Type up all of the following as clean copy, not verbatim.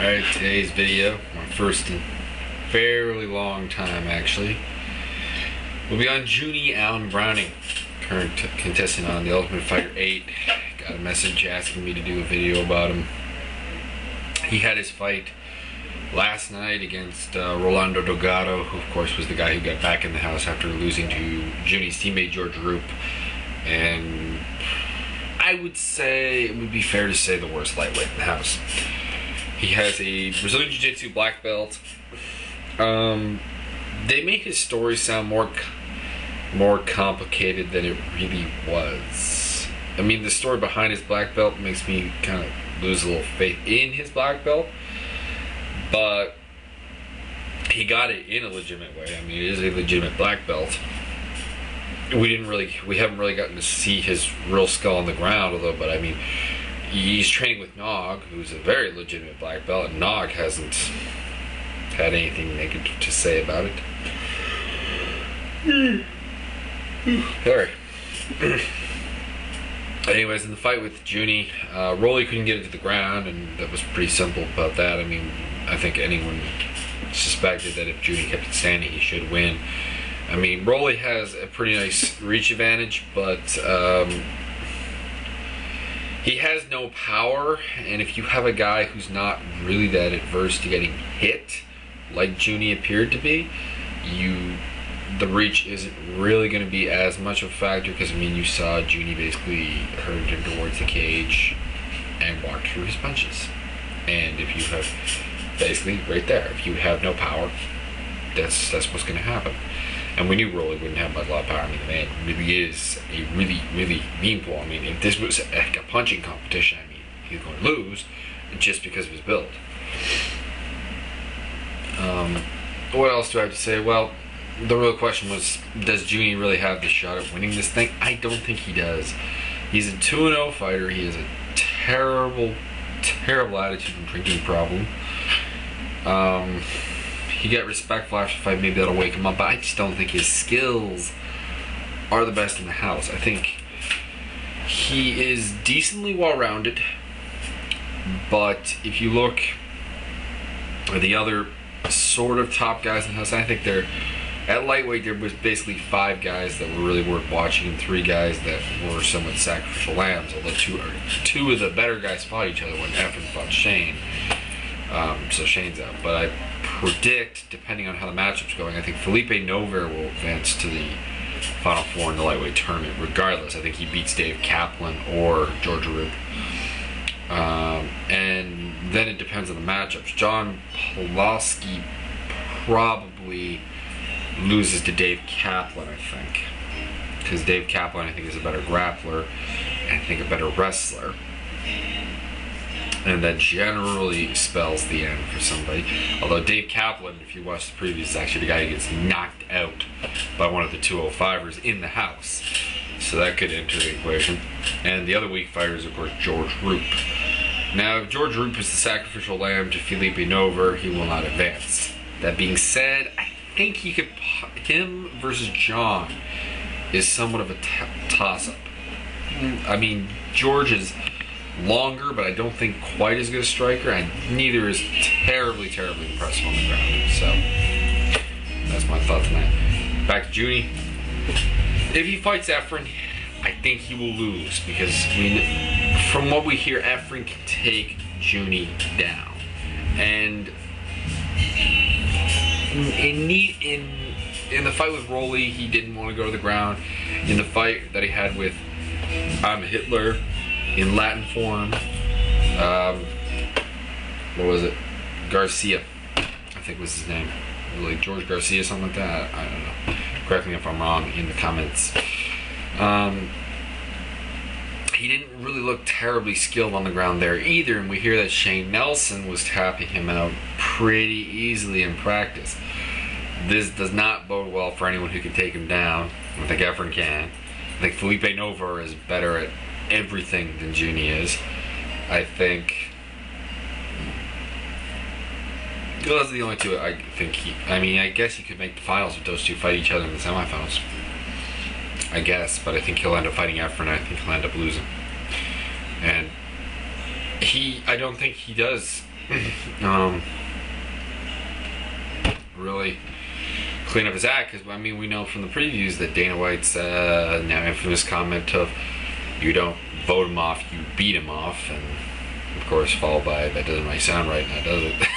Alright, today's video, my first in a fairly long time actually, will be on Junie Allen Browning, current contestant on The Ultimate Fighter 8. Got a message asking me to do a video about him. He had his fight last night against Rolando Delgado, who of course was the guy who got back in the house after losing to Junie's teammate George Roop. And I would say, it would be fair to say, the worst lightweight in the house. He has a Brazilian Jiu-Jitsu black belt. They make his story sound more complicated than it really was. I mean, the story behind his black belt makes me kind of lose a little faith in his black belt, but he got it in a legitimate way. I mean, it is a legitimate black belt. We haven't really gotten to see his real skull on the ground, although, but I mean, he's training with Nog, who's a very legitimate black belt, and Nog hasn't had anything negative to say about it. Sorry. Anyways, in the fight with Junie, Rolly couldn't get it to the ground, and that was pretty simple about that. I mean, I think anyone suspected that if Junie kept it standing, he should win. I mean, Rolly has a pretty nice reach advantage, but he has no power, and if you have a guy who's not really that adverse to getting hit, like Junie appeared to be, the reach isn't really going to be as much of a factor, because I mean, you saw Junie basically hurled him towards the cage and walked through his punches. And if you have, basically right there, if you have no power, that's what's going to happen. And we knew Rolly wouldn't have a lot of power. I mean, the man really is a really mean bull. I mean, if this was like a punching competition, I mean, he's going to lose just because of his build. What else do I have to say? Well, the real question was, does Junie really have the shot at winning this thing? I don't think he does. He's a 2-0 fighter. He has a terrible attitude and drinking problem. He got respectful after the fight, maybe that'll wake him up, but I just don't think his skills are the best in the house. I think he is decently well-rounded, but if you look at the other sort of top guys in the house, I think at lightweight there was basically 5 guys that were really worth watching and 3 guys that were somewhat sacrificial lambs, although two of the better guys fought each other when Efren fought Shane. So Shane's out, but I predict, depending on how the matchup's going, I think Felipe Nover will advance to the Final Four in the lightweight tournament. Regardless, I think he beats Dave Kaplan or George Roop. And then it depends on the matchups. John Pulaski probably loses to Dave Kaplan, I think, because Dave Kaplan, I think, is a better grappler and I think a better wrestler. And that generally spells the end for somebody. Although Dave Kaplan, if you watch the previews, is actually the guy who gets knocked out by one of the 205ers in the house. So that could enter the equation. And the other weak fighter is, of course, George Roop. Now, if George Roop is the sacrificial lamb to Felipe Nover, he will not advance. That being said, I think him versus John is somewhat of a toss-up. I mean, George is longer, but I don't think quite as good a striker, and neither is terribly impressive on the ground. So that's my thoughts on that. Back to Junie. If he fights Efren, I think he will lose, because from what we hear, Efren can take Junie down. And in the fight with Rolly, he didn't want to go to the ground. In the fight that he had with Hitler in Latin form, what was it? Garcia, I think was his name. Like George Garcia, something like that. I don't know. Correct me if I'm wrong in the comments. He didn't really look terribly skilled on the ground there either, and we hear that Shane Nelson was tapping him out pretty easily in practice. This does not bode well for anyone who can take him down. I think Efren can. I think Felipe Nover is better at everything than Junie is. I think those are the only two I think I guess he could make the finals if those two fight each other in the semifinals. I guess, but I think he'll end up fighting Efren, and I think he'll end up losing. And I don't think he does really clean up his act, because I mean, we know from the previews that Dana White's now infamous comment of, "You don't vote him off, you beat him off," and of course followed by, "That doesn't really sound right," now does it?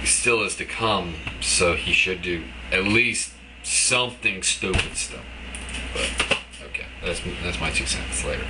Still is to come, so he should do at least something stupid still. But okay, that's my 2 cents later.